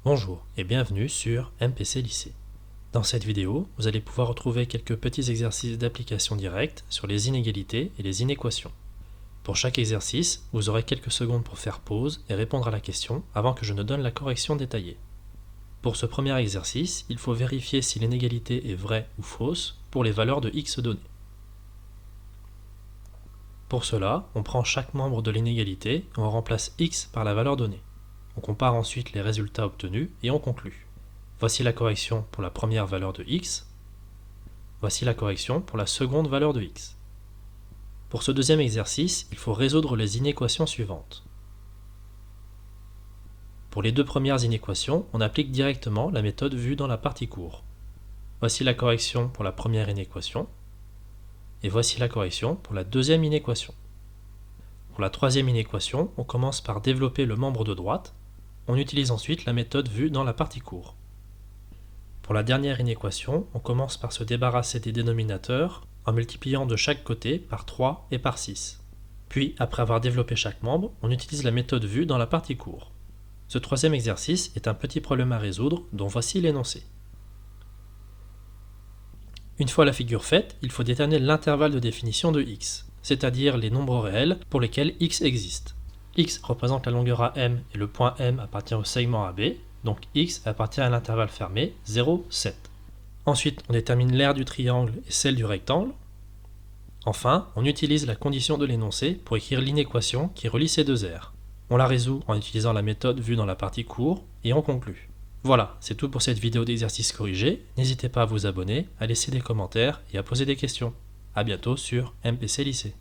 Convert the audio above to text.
Bonjour et bienvenue sur MPC Lycée. Dans cette vidéo, vous allez pouvoir retrouver quelques petits exercices d'application directe sur les inégalités et les inéquations. Pour chaque exercice, vous aurez quelques secondes pour faire pause et répondre à la question avant que je ne donne la correction détaillée. Pour ce premier exercice, il faut vérifier si l'inégalité est vraie ou fausse pour les valeurs de x données. Pour cela, on prend chaque membre de l'inégalité et on remplace x par la valeur donnée. On compare ensuite les résultats obtenus et on conclut. Voici la correction pour la première valeur de x. Voici la correction pour la seconde valeur de x. Pour ce deuxième exercice, il faut résoudre les inéquations suivantes. Pour les deux premières inéquations, on applique directement la méthode vue dans la partie cours. Voici la correction pour la première inéquation. Et voici la correction pour la deuxième inéquation. Pour la troisième inéquation, on commence par développer le membre de droite. On utilise ensuite la méthode vue dans la partie cours. Pour la dernière inéquation, on commence par se débarrasser des dénominateurs en multipliant de chaque côté par 3 et par 6. Puis, après avoir développé chaque membre, on utilise la méthode vue dans la partie cours. Ce troisième exercice est un petit problème à résoudre dont voici l'énoncé. Une fois la figure faite, il faut déterminer l'intervalle de définition de x, c'est-à-dire les nombres réels pour lesquels x existe. X représente la longueur AM et le point M appartient au segment AB, donc x appartient à l'intervalle fermé 0, 7. Ensuite, on détermine l'aire du triangle et celle du rectangle. Enfin, on utilise la condition de l'énoncé pour écrire l'inéquation qui relie ces deux aires. On la résout en utilisant la méthode vue dans la partie cours et on conclut. Voilà, c'est tout pour cette vidéo d'exercice corrigé. N'hésitez pas à vous abonner, à laisser des commentaires et à poser des questions. A bientôt sur MPC Lycée.